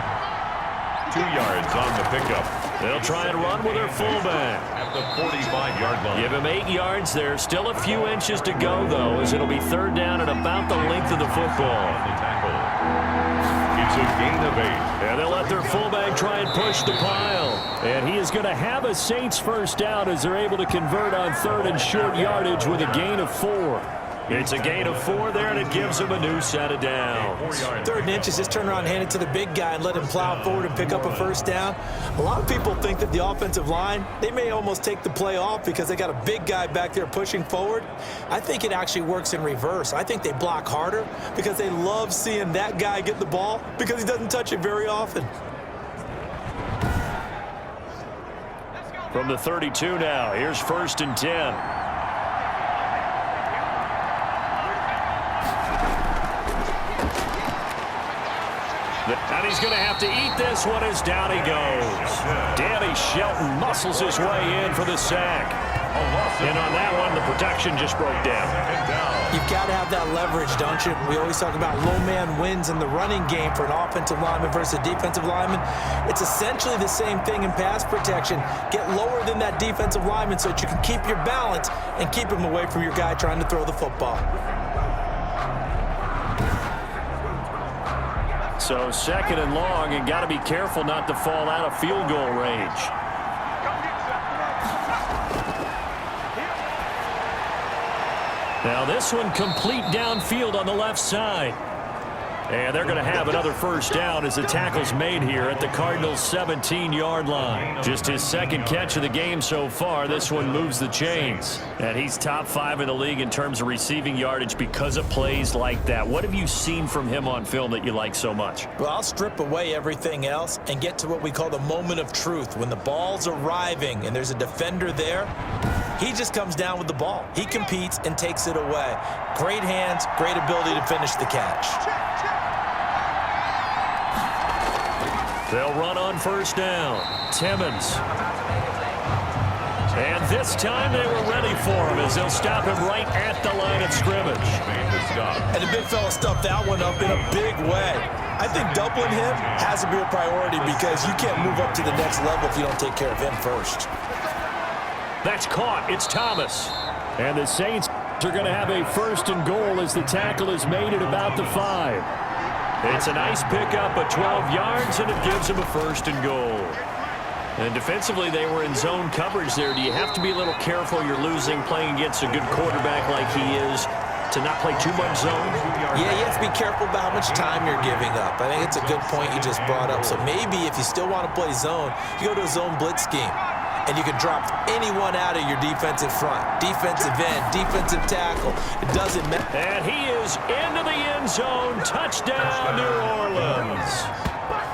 2 yards on the pickup. They'll try and run with their fullback. At the 45-yard line. Give him 8 yards there. Still a few inches to go, though, as it'll be 3rd down at about the length of the football. On the tackle. It's a gain of 8. And they'll let their fullback try and push the pile. And he is going to have a Saints first down as they're able to convert on 3rd and short yardage with a gain of 4. It's a gain of 4 there, and it gives him a new set of downs. 3rd and inches, just turn around and hand it to the big guy and let him plow forward and pick up a first down. A lot of people think that the offensive line, they may almost take the play off because they got a big guy back there pushing forward. I think it actually works in reverse. I think they block harder because they love seeing that guy get the ball because he doesn't touch it very often. From the 32 now, here's 1st and 10. And he's going to have to eat this one as down he goes. Danny Shelton muscles his way in for the sack. And on that one, the protection just broke down. You've got to have that leverage, don't you? We always talk about low man wins in the running game for an offensive lineman versus a defensive lineman. It's essentially the same thing in pass protection. Get lower than that defensive lineman so that you can keep your balance and keep him away from your guy trying to throw the football. So 2nd and long, and got to be careful not to fall out of field goal range. Now this one complete downfield on the left side. And they're going to have another first down as the tackle's made here at the Cardinals' 17-yard line. Just his 2nd catch of the game so far. This one moves the chains. And he's top 5 in the league in terms of receiving yardage because of plays like that. What have you seen from him on film that you like so much? Well, I'll strip away everything else and get to what we call the moment of truth. When the ball's arriving and there's a defender there, he just comes down with the ball. He competes and takes it away. Great hands, great ability to finish the catch. They'll run on first down. Timmons. And this time they were ready for him as they'll stop him right at the line of scrimmage. And the big fella stuffed that one up in a big way. I think doubling him has to be a priority because you can't move up to the next level if you don't take care of him first. That's caught. It's Thomas. And the Saints are going to have a 1st and goal as the tackle is made at about the 5. It's a nice pickup of 12 yards, and it gives him a 1st and goal. And defensively, they were in zone coverage there. Do you have to be a little careful? You're losing, playing against a good quarterback like he is, to not play too much zone? Yeah, you have to be careful about how much time you're giving up. I think it's a good point you just brought up. So maybe if you still want to play zone, you go to a zone blitz scheme. And you can drop anyone out of your defensive front. Defensive end, defensive tackle. It doesn't matter. And he is into the end zone. Touchdown, New Orleans.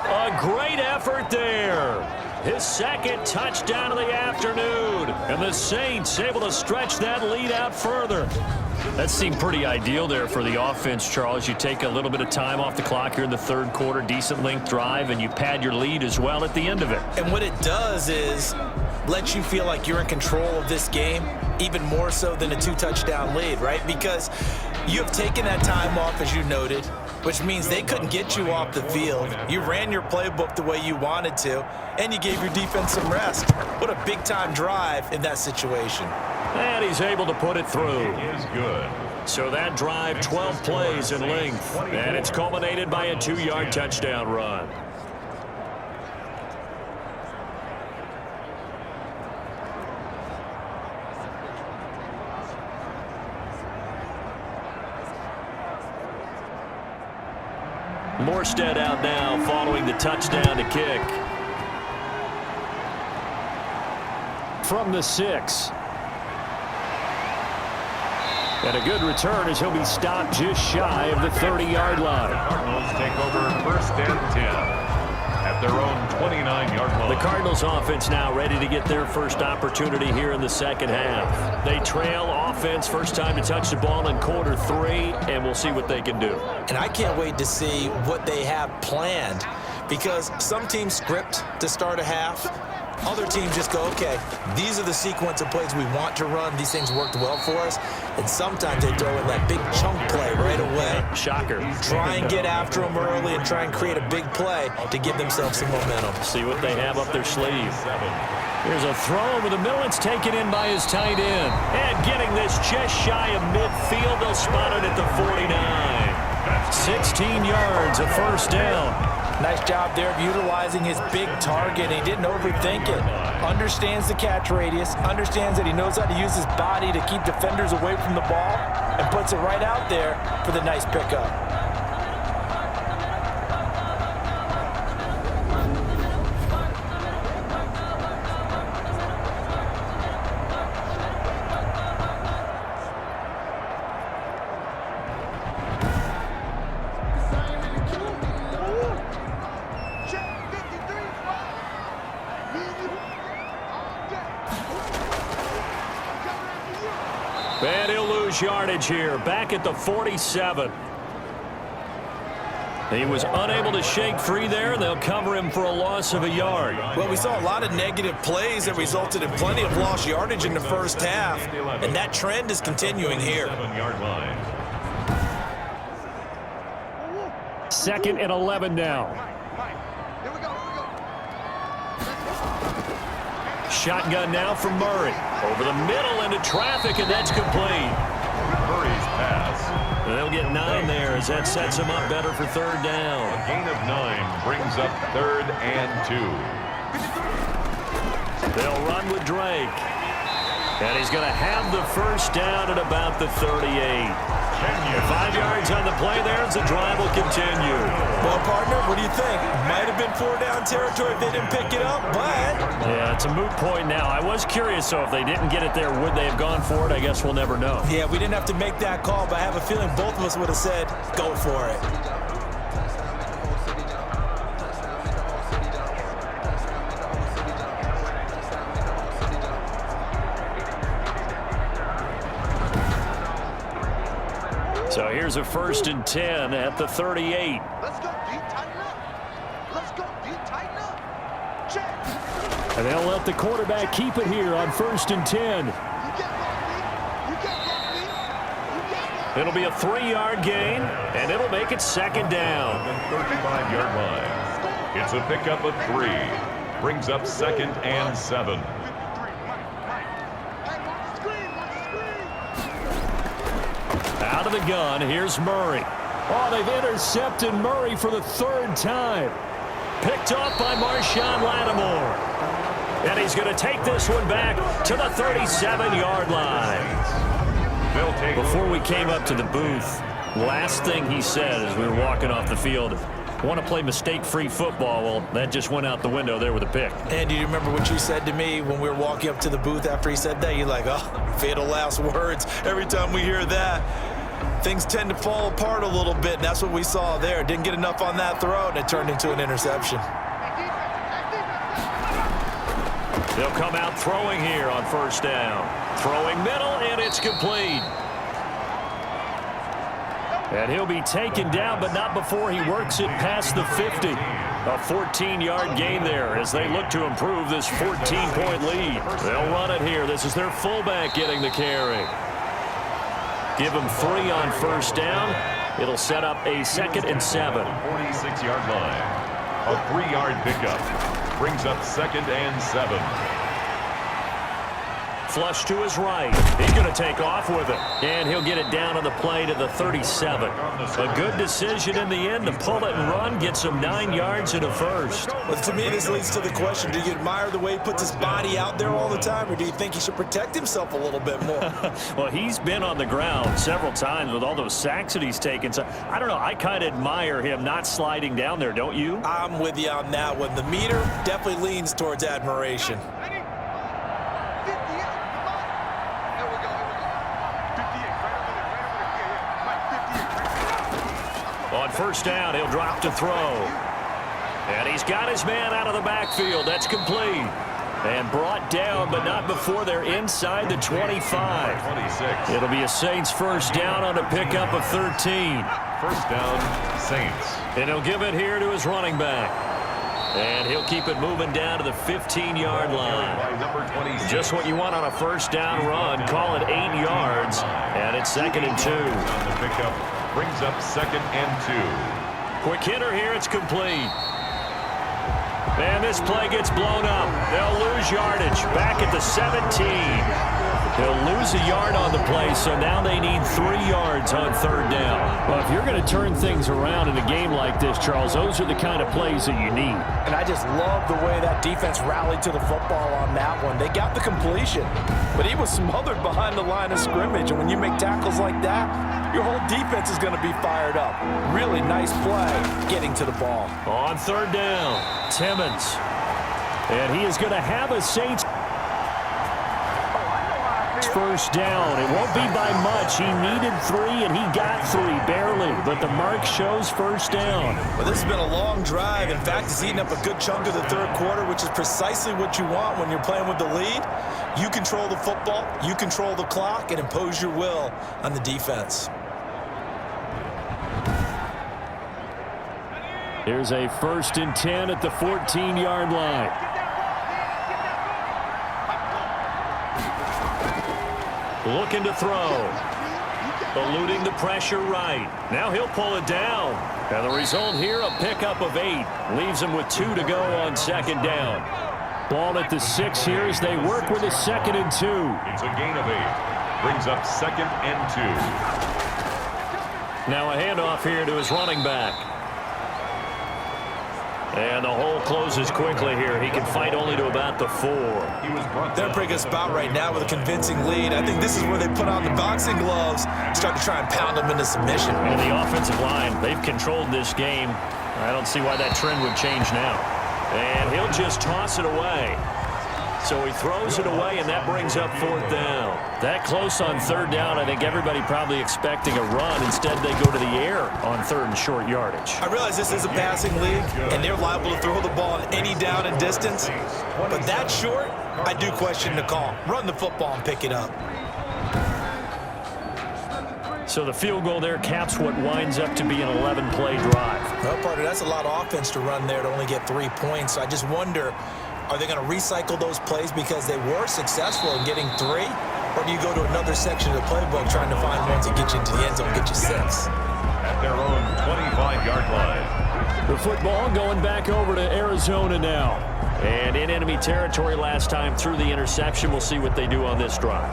A great effort there. His 2nd touchdown of the afternoon. And the Saints able to stretch that lead out further. That seemed pretty ideal there for the offense, Charles. You take a little bit of time off the clock here in the 3rd quarter, decent length drive, and you pad your lead as well at the end of it. And what it does is let you feel like you're in control of this game, even more so than a 2-touchdown lead, right? Because you have taken that time off, as you noted, which means they couldn't get you off the field. You ran your playbook the way you wanted to, and you gave your defense some rest. What a big-time drive in that situation. And he's able to put it through. It is good. So that drive, 12 plays in length, and it's culminated by a 2-yard touchdown run. Morstead out now following the touchdown to kick. From the 6. And a good return as he'll be stopped just shy of the 30-yard line. Cardinals take over 1st and 10 at their own 29-yard line. The Cardinals offense now ready to get their first opportunity here in the 2nd half. They trail offense, first time to touch the ball in quarter 3, and we'll see what they can do. And I can't wait to see what they have planned because some teams script to start a half. Other teams just go, okay, these are the sequence of plays we want to run. These things worked well for us. And sometimes they throw in that big chunk play right away. Shocker. Try and get after them early and try and create a big play to give themselves some momentum. See what they have up their sleeve. Here's a throw over the middle. It's taken in by his tight end. And getting this just shy of midfield. They'll spot it at the 49. 16 yards, a first down. Nice job there of utilizing his big target. He didn't overthink it. Understands the catch radius, understands that he knows how to use his body to keep defenders away from the ball, and puts it right out there for the nice pickup. And he'll lose yardage here, back at the 47. He was unable to shake free there. They'll cover him for a loss of a yard. Well, we saw a lot of negative plays that resulted in plenty of lost yardage in the first half, and that trend is continuing here. 7-yard line. 2nd and 11 now. Here we go. Shotgun now from Murray. Over the middle into traffic, and that's complete. Murray's pass. They'll get 9 there as that sets him up better for 3rd down. A gain of 9 brings up 3rd and 2. They'll run with Drake. And he's going to have the first down at about the 38. 5 yards on the play there as the drive will continue. Well, partner, what do you think? Might have been 4-down territory if they didn't pick it up, but... Yeah, it's a moot point now. I was curious, so if they didn't get it there, would they have gone for it? I guess we'll never know. Yeah, we didn't have to make that call, but I have a feeling both of us would have said, go for it. So here's a 1st and 10 at the 38. Let's go, D. Tighten up. Let's go, D. Tighten up. Check. And they'll let the quarterback keep it here on 1st and 10. You get blocked, D. You get blocked, D. You get blocked. It'll be a 3-yard gain, and it'll make it 2nd down. The 35-yard line. It's a pickup of 3. Brings up 2nd and 7. Hey, watch the screen. Out of the gun, here's Murray. Oh, they've intercepted Murray for the 3rd time. Picked up by Marshawn Lattimore. And he's going to take this one back to the 37-yard line. Before we came up to the booth, last thing he said as we were walking off the field, want to play mistake-free football. Well, that just went out the window there with a pick. And do you remember what you said to me when we were walking up to the booth after he said that? You're like, oh, fatal last words. Every time we hear that, things tend to fall apart a little bit, and that's what we saw there. Didn't get enough on that throw, and it turned into an interception. They'll come out throwing here on 1st down. Throwing middle, and it's complete. And he'll be taken down, but not before he works it past the 50. A 14-yard gain there as they look to improve this 14-point lead. They'll run it here. This is their fullback getting the carry. Give him 3 on 1st down. It'll set up a 2nd and 7. 46-yard line. A 3-yard pickup. Brings up 2nd and 7. Flush to his right. He's going to take off with it. And he'll get it down on the play to the 37. A good decision in the end to pull it and run. Gets him 9 yards and a first. Well, to me, this leads to the question, do you admire the way he puts his body out there all the time, or do you think he should protect himself a little bit more? Well, he's been on the ground several times with all those sacks that he's taken. So, I don't know. I kind of admire him not sliding down there, don't you? I'm with you on that one. The meter definitely leans towards admiration. Ready? 58. Come on. Here we go. 58. Right over there. Yeah. Mike, 58. On 1st down, he'll drop to throw. And he's got his man out of the backfield. That's complete. And brought down, but not before they're inside the 25. 26. It'll be a Saints 1st down on a pickup of 13. 1st down, Saints. And he'll give it here to his running back. And he'll keep it moving down to the 15-yard line. By number 26. Just what you want on a 1st down run. Call it 8 yards. And it's 2nd and 2. On the pickup. Brings up 2nd and 2. Quick hitter here. It's complete. And this play gets blown up. They'll lose yardage back at the 17. He'll lose a yard on the play, so now they need 3 yards on third down. Well, if you're going to turn things around in a game like this, Charles, those are the kind of plays that you need. And I just love the way that defense rallied to the football on that one. They got the completion, but he was smothered behind the line of scrimmage. And when you make tackles like that, your whole defense is going to be fired up. Really nice play getting to the ball. On third down, Timmons. And he is going to have a Saints first down. It won't be by much. He needed 3, and he got 3, barely. But the mark shows first down. Well, this has been a long drive. In fact, it's eaten up a good chunk of the third quarter, which is precisely what you want when you're playing with the lead. You control the football, you control the clock, and impose your will on the defense. Here's a 1st and 10 at the 14-yard line. Looking to throw. Eluding the pressure right. Now he'll pull it down. And the result here, a pickup of 8. Leaves him with 2 to go on second down. Ball at the 6 here as they work with a 2nd and 2. It's a gain of 8. Brings up 2nd and 2. Now a handoff here to his running back. And the hole closes quickly here. He can fight only to about the 4. They're in a pretty good spot right now with a convincing lead. I think this is where they put on the boxing gloves, start to try and pound them into submission. And the offensive line, they've controlled this game. I don't see why that trend would change now. And he'll just toss it away. So he throws it away, and that brings up 4th down. That close on third down, I think everybody probably expecting a run. Instead, they go to the air on 3rd and short yardage. I realize this is a passing league, and they're liable to throw the ball on any down and distance. But that short, I do question the call. Run the football and pick it up. So the field goal there caps what winds up to be an 11-play drive. Well, partner, that's a lot of offense to run there to only get 3 points. So I just wonder, are they going to recycle those plays because they were successful in getting 3? Or do you go to another section of the playbook trying to find ones that get you into the end zone, get you 6? At their own 25-yard line. The football going back over to Arizona now. And in enemy territory last time through the interception. We'll see what they do on this drive.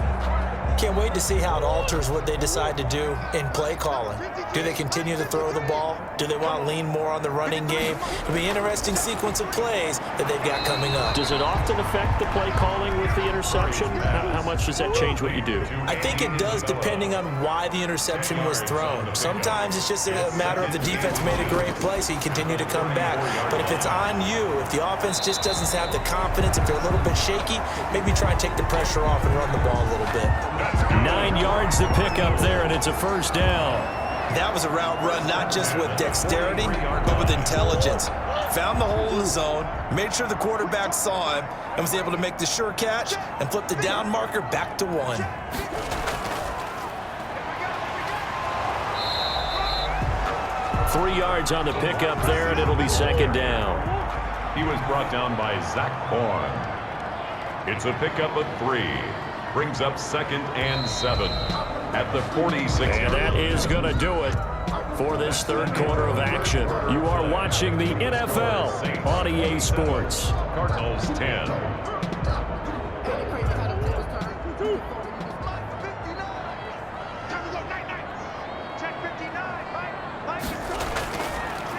Can't wait to see how it alters what they decide to do in play calling. Do they continue to throw the ball? Do they want to lean more on the running game? It'll be an interesting sequence of plays that they've got coming up. Does it often affect the play calling with the interception? How much does that change what you do? I think it does depending on why the interception was thrown. Sometimes it's just a matter of the defense made a great play, so you continue to come back. But if it's on you, if the offense just doesn't have the confidence, if they're a little bit shaky, maybe try and take the pressure off and run the ball a little bit. 9 yards to pick up there, and it's a 1st down. That was a route run not just with dexterity, but with intelligence. Found the hole in the zone, made sure the quarterback saw him, and was able to make the sure catch and flip the down marker back to 1. Three yards on the pickup there, and it'll be 2nd down. He was brought down by Zach Horn. It's a pickup of 3. Brings up 2nd and 7 at the 46. And that is going to do it for this third quarter of action. You are watching the NFL on EA Sports. Cardinals 10.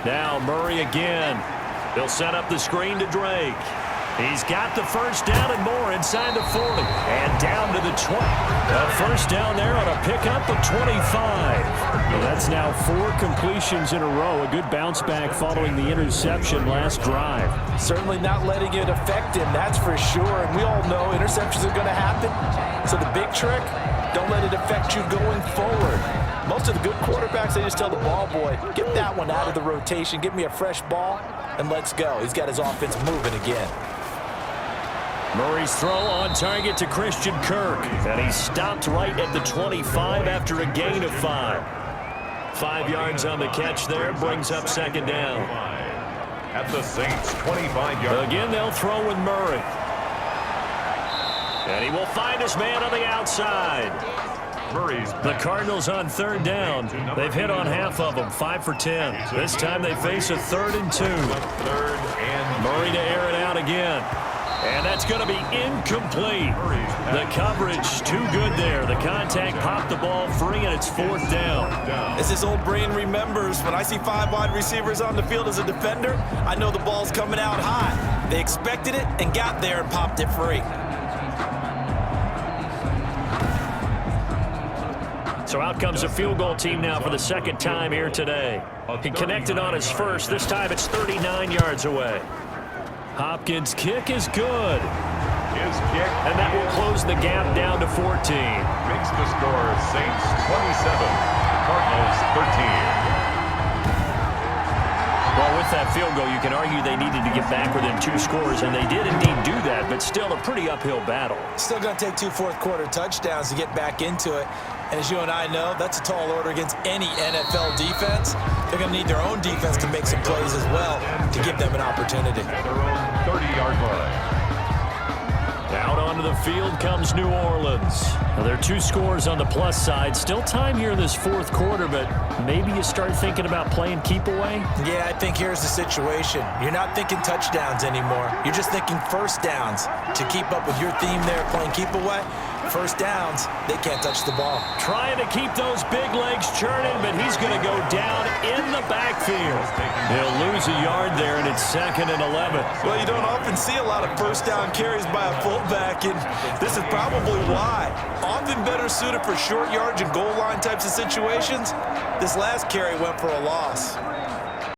Now Murray again. He'll set up the screen to Drake. He's got the 1st down and more inside the 40. And down to the 20. A 1st down there on a pickup of 25. Well, that's now 4 completions in a row. A good bounce back following the interception last drive. Certainly not letting it affect him, that's for sure. And we all know interceptions are going to happen. So the big trick, don't let it affect you going forward. Most of the good quarterbacks, they just tell the ball boy, get that one out of the rotation, give me a fresh ball, and let's go. He's got his offense moving again. Murray's throw on target to Christian Kirk. And he stopped right at the 25 after a gain of 5. 5 yards on the catch there, brings up 2nd down. At the Saints' 25-yard. Again, they'll throw with Murray. And he will find his man on the outside. Murray's The Cardinals on 3rd down. They've hit on half of them, 5 for 10. This time they face a 3rd and 2. 3rd and Murray to air it out again. And that's going to be incomplete. The coverage too good there. The contact popped the ball free, and it's 4th down. As his old brain remembers, when I see 5 wide receivers on the field as a defender, I know the ball's coming out high. They expected it and got there and popped it free. So out comes a field goal team now for the 2nd time here today. He connected on his first. This time it's 39 yards away. Hopkins' kick is good. His kick. And that will close the gap down to 14. Makes the score Saints 27, Cardinals 13. Well, with that field goal, you can argue they needed to get back within 2 scores, and they did indeed do that, but still a pretty uphill battle. Still going to take 2 fourth-quarter touchdowns to get back into it. And as you and I know, that's a tall order against any NFL defense. They're going to need their own defense to make some plays as well to give them an opportunity. At their own 30-yard line. Out onto the field comes New Orleans. Now, there are 2 scores on the plus side. Still time here in this 4th quarter, but maybe you start thinking about playing keep away? Yeah, I think here's the situation. You're not thinking touchdowns anymore. You're just thinking first downs. To keep up with your theme there, playing keep away, first downs, they can't touch the ball. Trying to keep those big legs churning, but he's going to go down in the backfield. He'll lose a yard there, and it's 2nd and 11. Well, you don't often see a lot of first down carries by a fullback, and this is probably why. Often better suited for short yardage and goal line types of situations. This last carry went for a loss.